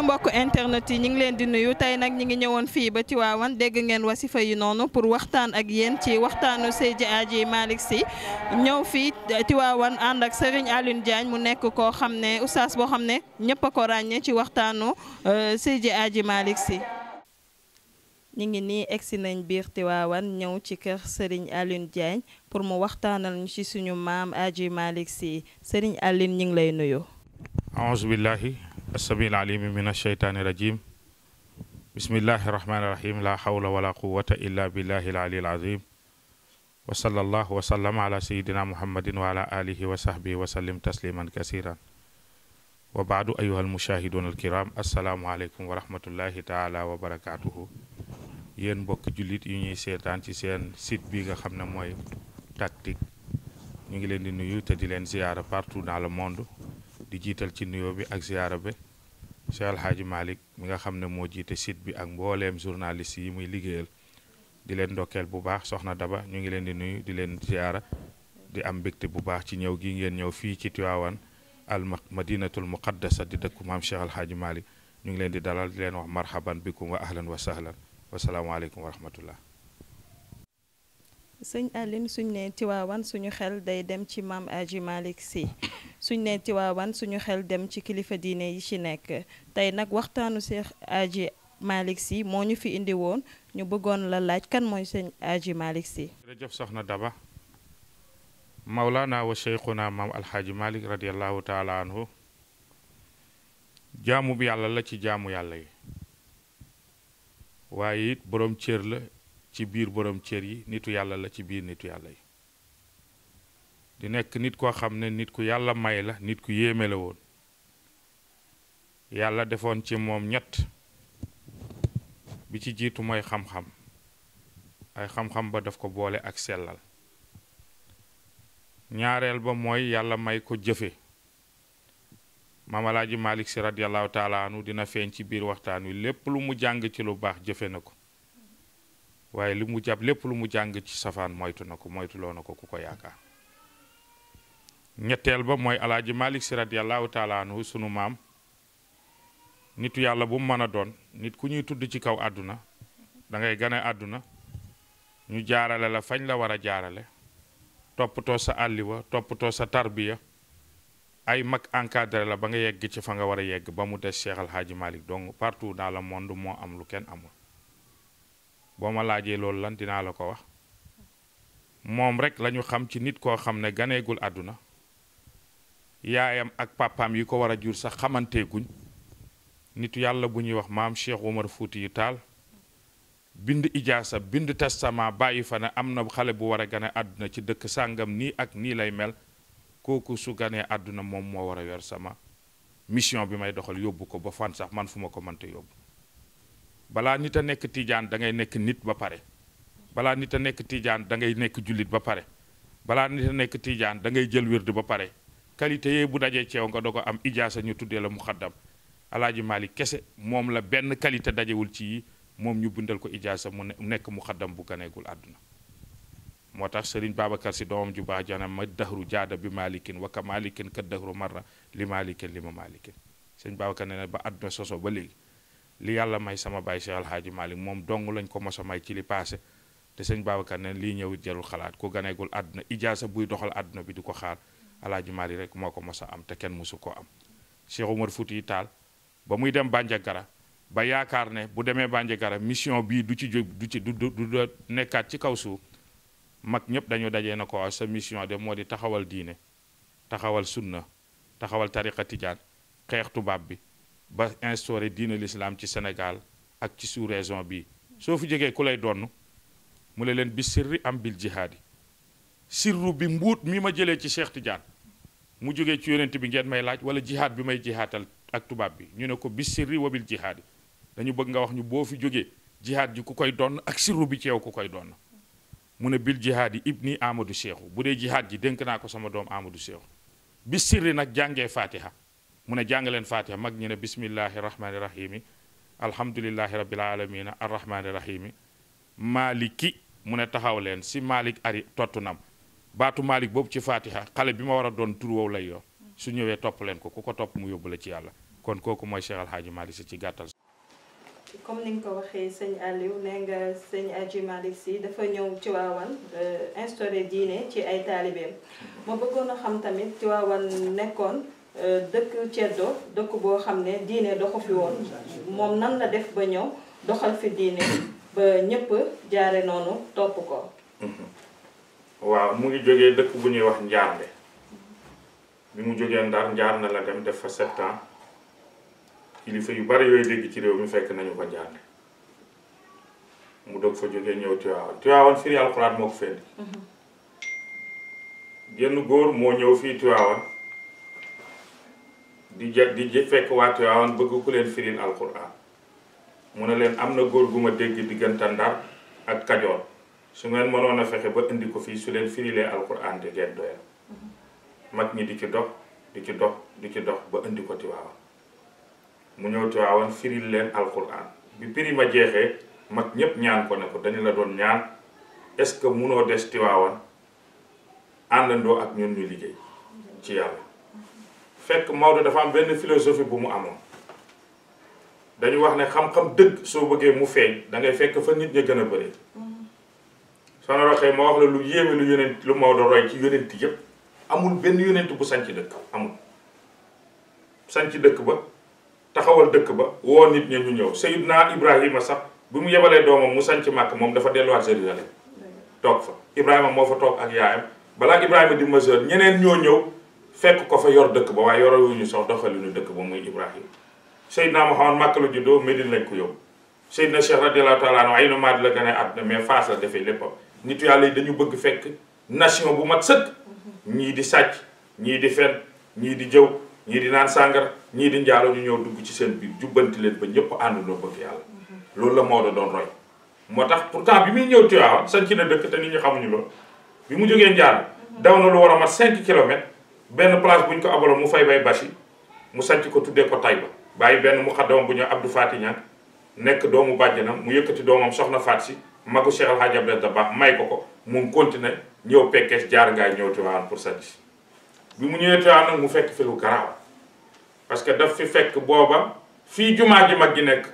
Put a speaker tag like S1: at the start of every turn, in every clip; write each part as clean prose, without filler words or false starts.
S1: mbokk internet yi ñu ngi leen di nuyu tey nag ñi ngi ñëwoon fii ba Tiwaawan dégg ngeen wasifa yi noonu pour waxtaan ak yéen ci waxtaanu Seydi Hadji Malick Sy ñëw fii Tiwaawan ànd ak Serigne Alioune Diagne mu nekk koo xam ne oustaz boo xam ne ñëpp a ko ràññee ci waxtaanu Seydi Hadji Malick Sy. ñu ngi nii egsi nañ biir Tiwaawan ñëw ci kër Serigne Alioune Diagne pour mu waxtaanal ñu ci suñu maam Hadji Malick Sy Serigne Alioune ñu ngi lay nuyu.
S2: aouzu billahi assamil alimi min asheytaani rajim bismillahi rahmaani rahim la hawla wala quwata illa billahi al ali al azim wa sallallahu wa sallama ala sayidina muhammadin wa ala alihi wa sahbihi wa sallim tasliman kasiran wa baadu ayuha almushahidun alkiram assalaamu aleykum wa rahmatullahi taala wa barakatuhu yéen mbokk jullit yu ñuy seetaan ci seen site bi nga xam ne mooy Tactic ñu ngi leen di nuyu te di leen ziyaara partout dans le monde di jiital ci nuyoo bi ak ziyaara bi Cheikh El Hadji Malick mi nga xam ne moo jiite site bi ak mbooleem journaliste yi muy liggéeyal di leen ndokkeel bu baax soxna Daba ñu ngi leen di nuyu di leen ziyaara di am mbégte bu baax ci ñëw gi ngeen ñëw fii ci Tiwaawan al madinatul muqaddasa di dëkku maam Cheikh El Hadji Malick ñu ngi leen di dalal di leen wax marhaban bikum wa ahlan wa sahlan wasalaamaaleykum wa rahmatullah.
S1: sëñ Alioune suñ ne Tiwaawan suñu xel day dem ci maam Hadji Malick Sy suñ ne Tiwaawan suñu xel dem ci kilifa diine yi ci nekk tey nag waxtaanu Cheikh Hadji Malick Sy moo ñu fi indi woon ñu bëggoon la laaj kan mooy sëñ Hadji Malick Sy.
S2: jërëjëf soxna Daba Mawlana wa cheikhuna maam Alxaaji Malick radiallahu taala anhu jaamu bi yàlla la ci jaamu yàlla yi waaye it boroom cër la ci biir boroom cër yi nitu yàlla la ci biir nitu yàlla yi di nekk nit koo xam ne nit ku yàlla may la nit ku yéeme la woon yàlla defoon ci moom ñett bi ci jiitu mooy xam-xam ay xam-xam ba daf ko boole ak sellal ñaareel ba mooy yàlla may ko jëfe maam Alaaji Malick Sy radiallahu taala anhu dina feeñ ci biir waxtaan wi lépp lu mu jàng ci lu baax jëfe na ko waaye li mu jàpp lépp lu mu jàng ci safaan moytu na ko moytuloo na ko ku ko yaakaar ñetteel ba mooy Alaaji Malick Sy radiallahu taala anhu sunu maam nitu yàlla bu mu mën a doon nit ku ñuy tudd ci kaw àdduna da ngay gane àdduna ñu jaarale la fañ la war a jaarale toppatoo sa àlliwa toppatoo sa tarbiya ay mag encadré la ba nga yegg ci fa nga war a yegg ba mu des Cheikh El Hadji Malick donc partout dans le monde moo am lu kenn amul boo ma laajee loolu lan dinaa la ko wax moom rek lañu xam ci nit koo xam ne ganeegul àdduna yaayam ak papaam yi ko war a jur sax xamanteeguñ nitu yàlla bu ñuy wax maam Cheikh Omar Fouti yu Taal bind ijaasa bind testament bàyyi fa ne am na xale bu war a gane àdduna ci dëkk sàngam nii ak nii lay mel kooku su ganee àdduna moom moo war a yor sama mission bi may doxal yóbbu ko ba fan sax man fu ma ko mënta yóbbu balaa nit a nekk tiijaan da ngay nekk nit ba pare balaa nit a nekk tiijaan da ngay nekk jullit ba pare balaa nit a nekk tiijaan da ngay jël wird ba pare qualité yee bu dajee ceew nga doog a am ijaasa ñu tuddee la muxaddam Alaaji Malick kese moom la benn qualité dajewul ci yi moom ñu bindal ko ijaasa mu nekk muxaddam bu ganeegul àdduna moo tax Serigne Babacar Sy doomam ju baax jana ma dahru jaada bi malikin wa ka malikin ka dahru marra li malikin li ma malikin Serigne Babacar ne ba àdduna soso ba léegi li yàlla may sama baay Cheikh El Hadji Malick moom dong lañ ko mos a may ci li passé te Serigne Babacar ne lii ñëwit jarul xalaat ku ganeegul àdduna ijaasa buy doxal àdduna bi di ko xaar Alaaji Malick rek moo ko mos a am te kenn mosu koo am Cheikh Omar Fouti Taal ba muy dem Bandiagara ba yaakaar ne bu demee Bandiagara mission bii du ci jóg du nekkaat ci kaw suuf mag ñëpp dañu dajee na ko waaw sa mission de moo di taxawal diine taxawal sunna taxawal tariqa tijaan xeex tubaab bi ba instauré diine l'islam ci Sénégal ak ci sous-région bi soo fi jógee ku lay donn mu ne leen bi sirri am bil jihaadi sirru bi mbuut mi ma jëlee ci Cheikh Tidiane mu jógee ci yonent bi ngeen may laaj wala jihaad bi may jihaatal ak tubaab bi ñu ne ko bi sirri wa bil jihaadi dañu bëgg nga wax ñu boo fi jógee jihaad ji ku koy donn ak sirru bi ci yow ku koy donn mu ne bil jihaad yi ibni Amadou Cheikhou bu dee jihaad ji dénk naa ko sama doom Amadou Cheikhou bi sirri nag jàngee fatiha mu ne jàng leen fatiha mag ñu ne bismillahi rahmani rahimi alhamdulillahi rabbil alamina arrahmani rahimi maliki mu ne taxaw leen si Malick ari tottunam baatu Malick boobu ci fatiha xale bi ma war a doon tur woowu lay yor su ñëwee topp leen ko ku ko topp mu yóbbu la ci yàlla kon kooku mooy Cheikh Alhaaji Malick Sy ci gàttal.
S1: comme ni nga ko waxee sëñ Aliou nee nga sëñ Hadji Malick Sy dafa ñëw Tivaouane instauré diine ci ay taalibeem ma bëggoon a xam tamit Tivaouane nekkoon dëkk ceddo dëkk boo xam ne diine doxu fi woon moom nan la def ba ñëw doxal fi diine ba ñëpp jaare noonu topp ko.
S2: waaw mu ngi jógee dëkk bu ñuy wax Njaarnde bi mu jógee Ndar Njaar na la dem def fa 7 ans kilifa yu bari yooyu dégg ci réew mi fekk nañu ko Njaarnde mu doog fa jógee ñëw Tivaouane firi alxuraan moo ko fendi genn góor moo ñëw fii Tivaouane di fekk waa Tivaouane bëgg ku leen firil alxuraan mu ne leen am na góor gu ma dégg diggante Ndar ak Kajoor su ngeen mënoon a fexe ba indi ko fii su leen firilee alxuraan de ngeen doyal mag ñi di ci dox di ci dox di ci dox ba indi ko Tivaouane mu ñëw Tivaouane firil leen alxuraan bi piri ma jeexee mag ñépp ñaan ko ne ko dañu la doon ñaan est-ce que munoo des Tivaouane àndandoo ak ñun ñu liggéey ci yàlla fekk Maodo dafa am benn philosophie bu mu amoon dañu wax ne xam-xam dëgg soo bëggee mu feeñ da ngay fekk fa nit ña gën a bëri soo na waxee ma wax la lu yéeme lu yonent lu Maodo roy ci yonent yépp amul benn yonent bu sanc dëkk amul sanc dëkk ba taxawal dëkk ba woo nit ña ñu ñëw Seydina Ibrahima sax bi mu yebalee doomam mu sanc Màkk moom dafa delluwaat Jérusalem toog fa Ibrahima moo fa toog ak yaayam balaa Ibrahima di majeur ñeneen ñoo ñëw fekk ko fa yor dëkk ba waaye yorewuñu sax doxalinu dëkk ba muy Ibrahima Seydina Muhammad Màkk la juddoo Médine lañ ko yóbbu Seydina Cheikh radiyallahu taala anhu ay nomade la gën a àdduna mais Fass la defee léppam nitu yàlla yi dañu bëgg fekk nation bu mat sëkk ñii di sàcc ñii di fen ñii di jëw ñii di naan sàngara ñii di njaalo ñu ñëw dugg ci seen biir jubbanti leen ba ñëpp àndandoo bëgg yàlla loolu la Maodo doon roy moo tax pourtant bi muy ñëw Tivaouane sanc na dëkk te nit ñi xamuñu loolu bi mu jógee Njaar daw na lu war a mat 5 kilomètres benn place bu ñu ko abaloon mu fay bay bâche mu sanc ko tuddee ko Taïba bàyyi benn mu xaddamam bu ñëw Abdou Fati Niang nekk doomu bàjjanam mu yëkkati doomam soxna Faat si magu Cheikh El Hadj Abdel Dabakh may ko ko mu continué ñëw Pekes jaar ngaay ñëw Tivaouane pour sanc bi mu ñëwee Tivaouane nag mu fekk fi lu garaaw parce que daf fi fekk booba fii jumaa ji mag ji nekk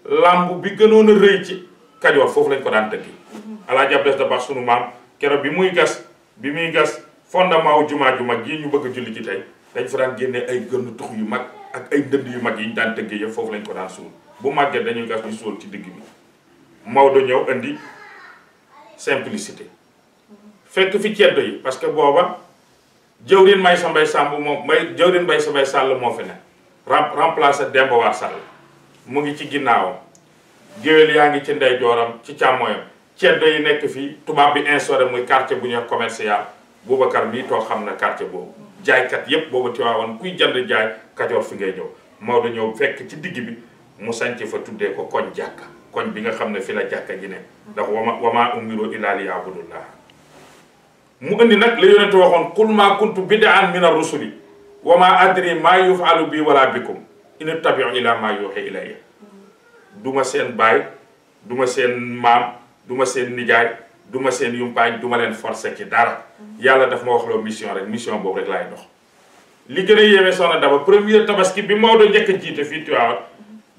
S2: lamb bi gënoon a rëy ci Kajoor foofu lañ ko daan tëggi El Hadj Abdel Dabakh sunu maam keroog bi muy gas fondement wu jumaa ju mag yi ñu bëgg a julli ci tey dañ fa daan génnee ay gënn tux yu mag ak ay ndënd yu mag yi ñu daan tëggee yëpp foofu lañ ko daan suul bu màggee dañuy gas ñu suul ci digg bi Maodo ñëw indi simplicité fekk fi ceddo yi parce que booba jëwrin may sa mbay sàmb moom jëwrin mbay sa mbay sàll moo fi ne remplacé Demba War Sall mu ngi ci ginnaawam géwél yaa ngi ci ndeyjooram ci càmmooyam ceddo yi nekk fii tubaab bi instauré muy quartier bu ñuy wax commercial Boubacar mii toog xam na quartier boobu jaaykat yépp boobu Tivaouane kuy jënd jaay Kajoor fi ngay ñëw Maodo ñëw fekk ci digg bi mu sanc fa tuddee ko koñ jàkka koñ bi nga xam ne fi la jàkka ji ne ndax wama umiru illa liya'budullah mu indi nag la yonente waxoon qul ma kuntu bid'an min ar-rusuli wama adri ma yuf'alu bi wala bikum in ittabi'u ila ma yuhi ilayya duma seen baay duma seen maam duma seen nijaay duma seen yumpaañ duma leen forcer ci dara yàlla daf ma wax loo mission rek mission boobu rek laay dox li gën a yéeme soxna Daba première tabaski bi Maodo njëkk a jiite fii Tivaouane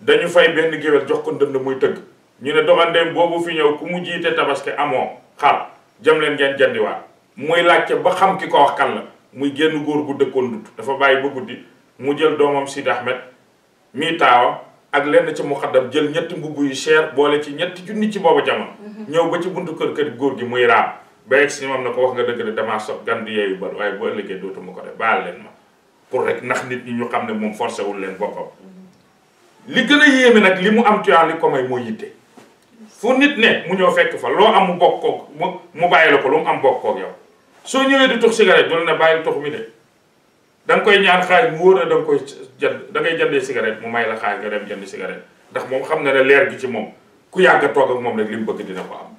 S2: dañu fay benn géwél jox ko ndënd muy tëgg ñu ne doxandeem boobu fi ñëw ku mu jiite tabaski amoo xar jëm leen ngeen jandiwaat muy laajte ba xam ki ko wax kan la muy génn góor gu dëkkoon dut dafa bàyyi ba guddi mu jël doomam Sidi Ahmed mii taawam ak lenn ci muxaddam jël ñetti mbubb yu cher boole ci ñetti junni ci boobu jamono ñëw ba ci buntu kër góor gi muy raam ba egg si moom na ko wax nga dëgg de damaa sob gan di yeeyu bal waaye boo ëllëgee dootuma ko def baal leen ma pour rek ndax nit ñi ñu xam ne moom forcé wul leen boppam li gën a yéeme nag li mu am Tivaouane li ko may moo yitte fu nit ne mu ñëw fekk fa loo am mu bokk koog mu bàyyi la ko lu mu am bokk koog yow soo ñëwee di tux cigarette dul ne bàyyil tux mi de da nga koy ñaan xaalis mu wóor na da nga koy jënd da ngay jëndee cigarette mu may la xaalis nga dem jënd cigarette ndax moom xam na ne leer gi ci moom ku yàgg a toog ak moom rek li mu bëgg dina ko am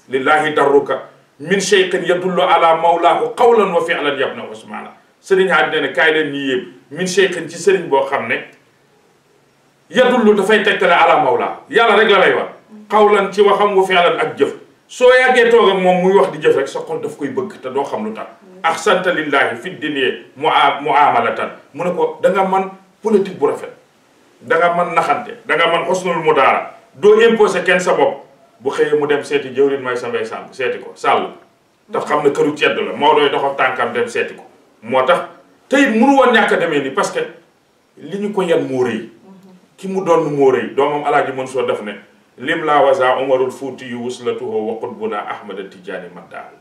S2: lillahi darruka min cheikhin yadullu ala mawlaahu qawlan wa fi'lan yabna Usmaana sëriñ haa dina ne kaay leen ñi yéeb min cheikhin ci sëriñ boo xam ne yadullu dafay tegtale ala mawlaa yàlla rek la lay wax qawlan ci waxam wa fi'lan ak jëf soo yàggee toog ak moom muy wax di jëf rek sa xol daf koy bëgg te doo xam lu tax ahsanta lillahi fi dunya muamalatan mu ne ko da nga man politique bu rafet da nga mën naxante da nga mën xosnul mu daara doo imposé kenn sa bopp bu xëyee mu dem seeti jëwrin may sa mbay sàmb seeti ko sàll te xam ne këru cedd la moo dooy doxal tànkam dem seeti ko moo tax te it mënu woon ñàkk a demee ni parce que li ñu ko yan moo rëy ki mu doon moo rëy doomam alaaji Mansour def ne lim laa wasa umarul fuuti yu wuslatuhu wa qutbuna ahmada tijaani maddaal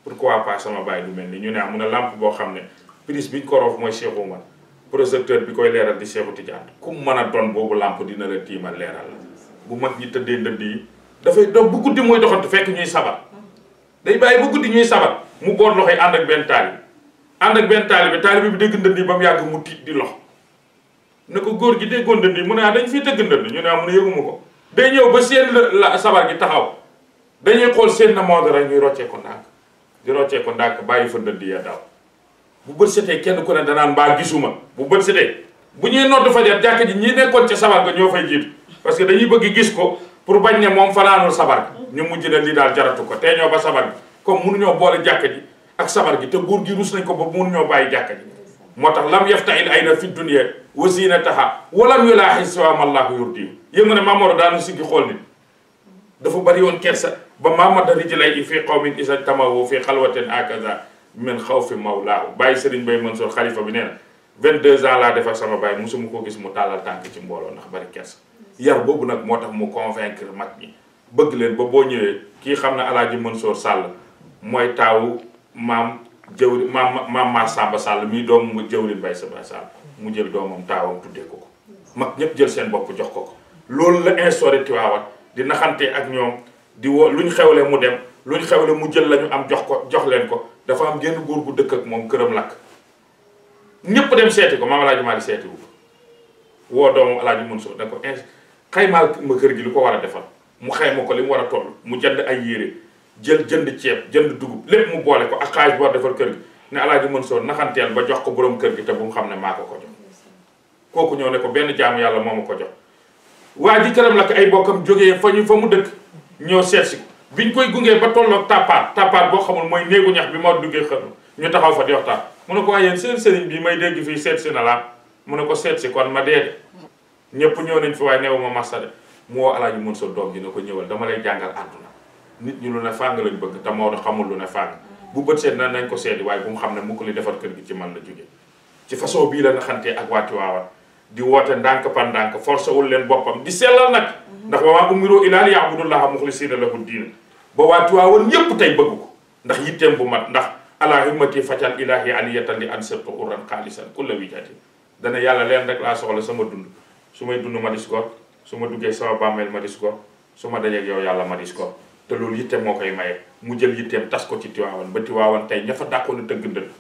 S2: pourquoi pas sama baay du mel ni ñu ne mu ne lampe boo xam ne prise biñ ko roof mooy Cheikh Oumar projecteur bi koy leeral di Cheikhu Tidiane ku mu mën a doon boobu lampe dina la tiimal leeral la bu mag ñi tëddee ndënd yi dafay dox bu guddi mooy doxantu fekk ñuy sabar day bàyyi bu guddi ñuy sabar mu boot loxoy ànd ak benn taalibe bi dégg ndënd yi ba mu yàgg mu tiit di lox ne ko góor gi déggoon ndënd yi mu ne dañ fiy tëgg ndënd ñu ne mu ne yëguma ko day ñëw ba seen la sabar gi taxaw dañuy xool seen na Maodo rek ñuy roccee ko ndànk di roccee ko ndànk bàyyi fa ndënd ya daw bu bët setee kenn ku ne danaan mbaa gisuma bu bët setee bu ñuy nodd fajar jàkk ji ñi nekkoon ca sabar ga ñoo fay jiitu parce que dañuy bëgg gis ko pour bañ ne moom fanaanul sabar gi ñu mujj ne lii daal jaratu ko tey ñoo ba sabar gi comme mënuñoo boole jàkk ji ak sabar gi te góor gi rus nañ ko ba mënuñoo bàyyi jàkk ji moo tax lam yaftahil ayna fi dunya wa zinataha walam yulaahi siwaam allahu yurdi yëngu ne Mamadou daanu siggi xool nit dafa bari woon kersa ba mamada rijlay fi qawmin isa tamawu fi xalwatin akaza min xawfi mawlaahu bàyyi Serigne Baye Mansour xalifa bi nee na 22 ans laa def ak sama baay musuma ko gis mu tàllal tànk ci mbooloo ndax bari kersa yar boobu nag moo tax mu convaincre mag ñi bëgg leen ba boo ñëwee kii xam ne alaaji Mansour Sall mooy taawu maam jëwri maam Massamba Sall mii doom mu jëwrin Baye Saba Sall mu jël doomam taawam tuddee ko ko mag ñëpp jël seen bopp jox ko ko loolu la instauré Tiwaawan di naxante ak ñoom di woo luñ xewle mu dem luñ xewle mu jël lañu am jox leen ko dafa am génn góor gu dëkk ak moom këram lakk ñëpp dem seeti ko maam alaaji Maalik seeti wu ko woo doomam alaaji Mansour ne ko xaymaal ma kër gi lu ko war a defal mu xayma ko li mu war a toll mu jënd ay yére jënd ceeb jënd dugub lépp mu boole ko ak xaalis bu war defal kër gi ne alaaji Mansour naxanteel ba jox ko borom kër gi te bu mu xam ne maa ko jox kooku ñëw ne ko benn jaamu yàlla moo ma ko jox waa ji këram lakk ay bokkam jógee fa mu dëkk ñëw seet si ko biñ koy gungee ba tolloog tappaat boo xamul mooy néegu ñax bi moo duggee xër ñu taxaw fa di waxtaan mu ne ko waaye yéen seen sëriñ bi may dégg fii seet si na laa mu ne ko seet si kon ma dee de ñëpp ñëw nañ fi waaye neewu ma massa de mu woo alaaji Mansour doom ji ne ko ñëwal dama lay jàngal àdduna nit ñi lu ne fàng lañ bëgg te Maodo xamul lu ne fàng bu bët seet na nañ ko seeti waaye bu mu xam ne mu ko li defar kër gi ci man la jóge ci façon bii la nga xantee ak waa Tiwaawan di woote ndànk par ndànk forcé wul leen boppam di sellal nag ndax wa maa umiru illaa liya'budullaha muxlisiina lahu diin ba waa Tiwaawan ñépp tey bëgg ko ndax yitteem bu mat ndax ala himmati facal ilahi aliyatan li an sirtu quran xaalisan kulla wijatin dana yàlla leen rek laa soxla sama dund su may dund ma dis ko su ma duggee sama bàmmeel ma dis ko su ma dajeeg yow yàlla ma dis ko te loolu yitteem moo koy maye mu jël yitteem tas ko ci Tiwaawan ba Tiwaawan tey ña fa dàqoon a tëgg ndënd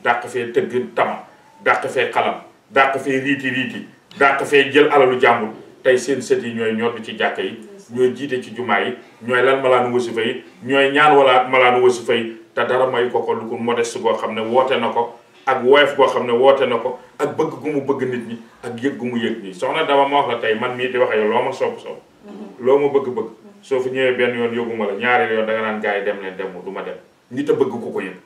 S2: dàq fee tëgg tama dàq fee xalam dàq fee riiti dàq fee jël alalu jàmbur tey seen sët yi ñooy ñodd ci jàkka yi ñooy jiite ci jumaa yi ñooy lan malaanu wasifa yi ñooy ñaan wala malaanu wasifa yi te dara may ko lu ko modeste goo xam ne woote na ko ak woyof goo xam ne woote na ko ak bëgg gu mu bëgg nit ñi ak yëg gu mu yëg nii soxna dama ma wax la tey man mii di wax yow loo ma sopp loo ma bëgg-bëgg soo fi ñëwee benn yoon yóbbuma la ñaari yoon da nga naan gars yi dem leen dem du ma dem nit a bëgg ku ko yëg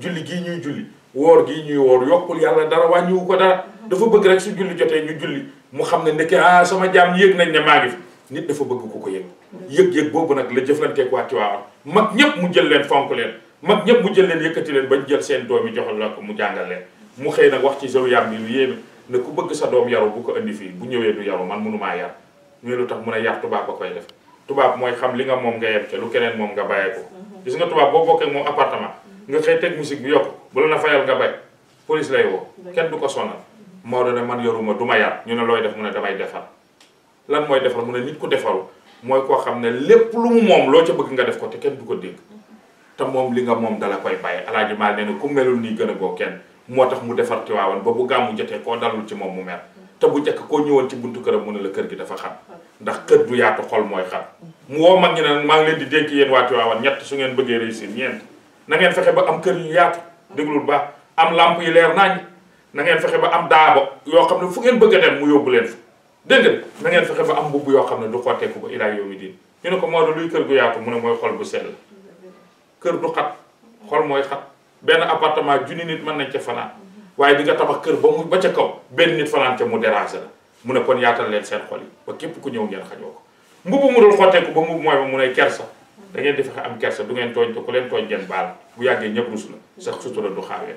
S2: julli gii ñuy julli woor gii ñuy woor yokkul yàlla dara wàññiwu ko dara dafa bëgg rek su julli jotee ñu julli mu xam ne ndeke sama jaam yëg nañ ne maa ngi fi nit dafa bëgg ku ko yëg yëg-yëg boobu nag la jëflanteek waa Tiwaawan mag ñëpp mu jël leen fonk leen mag ñëpp mu jël leen yëkkati leen bañ jël seen doom yi joxal la ko mu jàngal leen mu xëy nag wax ci zawiyam bi lu yéeme ne ku bëgg sa doom yaru bu ko indi fii bu ñëwee du yaru man mënumaa yar ñu lu tax mun a yar tubaab ba koy def tubaab mooy xam li nga moom nga yem ca lu keneen moom nga bàyyee ko gis nga tubaab boo bokkee moom appartement nga xëy teg musique bi yokk bu la na fayal nga bay police lay woo kenn du ko sonal Maodo ne man yoruma du ma yar ñu ne looy def mu ne damay defar lan mooy defar mu ne nit ku defaru mooy koo xam ne lépp lu mu moom loo ca bëgg nga def ko te kenn du ko dégg te moom li nga moom dala koy bàyyi alaaji maal nee na ku melul nii gën a goo kenn moo tax mu defar Tiwaawan ba bu gàmmu jotee koo dalul ci moom mu mer te bu njëkk koo ñëwoon ci buntu këram mu ne la kër gi dafa xat ndax kër du yaatu xol mooy xat mu woo mag ñi ne maa ngi leen di dénk yéen waa Tiwaawan ñett su ngeen bëggee réussir ñeent na ngeen fexe ba am kër yu yaatu déglul baax am lamp yi leer nañ na ngeen fexe ba am daaba yoo xam ne fu ngeen bëgg a dem mu yóbbu leen fa dégg nga na ngeen fexe ba am mbubb yoo xam ne du xotteeku ba ilaa yawmi diin ñu ne ko Maodo luy kër gu yaatu mu ne mooy xol bu sell kër du xat xol mooy xat benn appartement junni nit mën nañ ca fanaan waaye di nga tabax kër ba ca kaw benn nit fanaan ca mu déranger la mu ne kon yaatal leen seen xol yi ba képp ku ñëw ngeen xañoo ko mbubu mu dul xotteeku ba mbubu mooy ba mu ne kersa da ngeen di fexe am kersa du ngeen tooñ te ku leen tooñ ngeen baal bu yàggee ñëpp rus la sax sutura du xaawee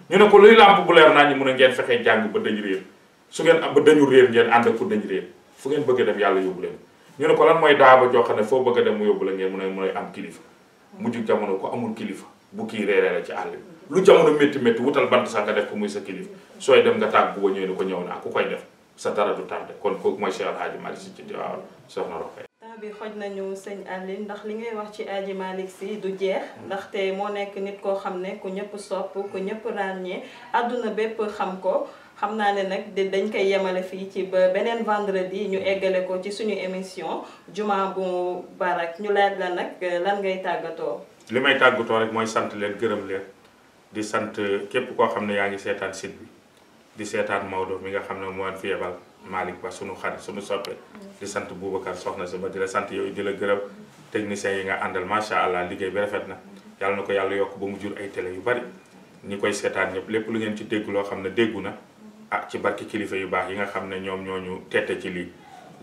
S2: ñu ne ko luy làmp bu leer naa ñi mun a ngeen fexee jàng ba dañ réer su ngeen am ba dañu réer ngeen ànd ak ku dañ réer fu ngeen bëgg a dem yàlla yóbbu leen ñu ne ko lan mooy daa ba joo xam ne foo bëgg a dem mu yóbbu la ngeen mun a am kilifa mujj jamono ko amul kilifa bu kii reeree la ci àll bi lu jamono métti métti wutal bant sax nga def ko muy sa kilifa sooy dem nga tàgg bu ba ñëwee ni ko ñëw naa ku koy def sa dara du tardé kon kooku mooy Cheikh Alhaji Malick Sy ci Tiwaawan soxna Rokhaya.
S1: temps bi xoj nañu sëñ Aline ndax li ngay wax ci Aji Malick Sy du jeex ndaxte moo nekk nit koo xam ne ku ñëpp sopp ku ñëpp ràññee àdduna bépp xam ko xam naa ne nag dañ koy yemale fii ci ba beneen vendredi ñu eggale ko ci suñu émission Juma bu Barak ñu laaj la nag lan ngay tàggatoo.
S2: li may tàggatoo rek mooy sant leen gërëm leen di sant képp koo xam ne yaa ngi seetaan site bi di seetaan Maodo mi nga xam ne moo fi yebal Malick Ba sunu xarit sunu soppe di sant Boubacar soxna sama di la sant yooyu di la gërëm techniciens yi nga àndal macha allah liggéey bi rafet na yàlla na ko yàlla yokk ba mu jur ay télé yu bari ñi koy seetaan ñëpp lépp lu ngeen ci dégg loo xam ne déggu na ah ci barki kilifa yu baax yi nga xam ne ñoom ñooñu tette ci lii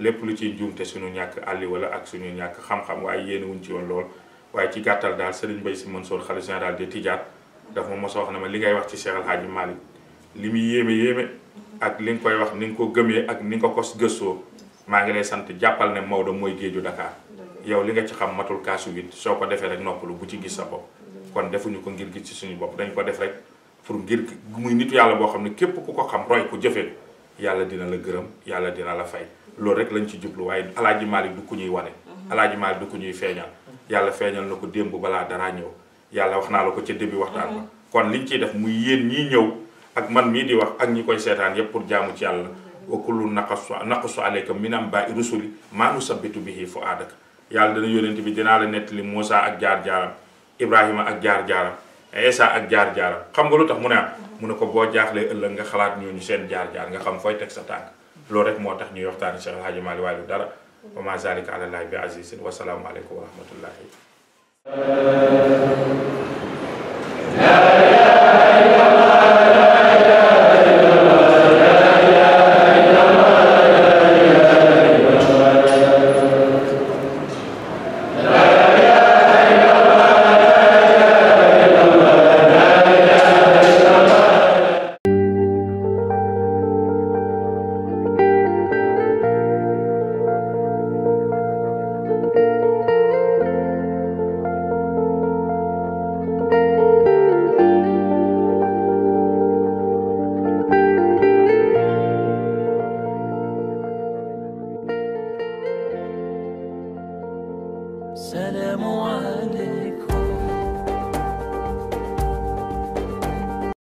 S2: lépp lu ciy njuumte suñu ñàkk àlli wala ak suñu ñàkk xam-xam waaye yéen wuñ ci woon lool waaye ci gàttal daal Serigne Mbaye Sy Mansour xalifa général des Tidianes daf ma mos a wax ne ma li ngay wax ci Cheikh Alhaji Malick li muy yéeme ak li nga koy wax ni nga ko gëmee ak ni nga ko gëstoo maa ngi lay sant jàppal ne Maodo mooy géeju Dakar yow li nga ci xam matul kaasu wit soo ko defee rek noppalu bu ci gis sa bopp kon defuñu ko ngir gis ci suñu bopp dañ ko def rek pour ngir muy nitu yàlla boo xam ne képp ku ko xam roy ko jëfee yàlla dina la gërëm yàlla dina la fay loolu rek lañ ci jublu waaye Alhaji Malick du ku ñuy wane Alhaji Malick du ku ñuy feeñal yàlla feeñal na ko démb balaa dara ñëw yàlla wax naa la ko ca début waxtaan ba kon liñ ciy def muy yéen ñii ñëw ak man mii di wax ak ñi koy seetaan yépp pour jaamu ci yàlla wa kullu naqassu alayka min anba'i rusuli maa nusabbitu bihi fu'aadaka yàlla dana yónent bi dinaa la nettali Moussa ak jaar-jaaram Ibrahima ak jaar-jaaram Isa ak jaar-jaaram xam nga lu tax mu ne mu ne ko boo jaaxlee ëllëg nga xalaat ñooñu seen jaar-jaar nga xam fooy teg sa tànk loolu rek moo tax ñuy waxtaani Cheikh Alhaji Malick waaye lu dara wa ma zalika ala llahi bi azizin wa salaamu aleykum wa rahmatullahi
S3: سلام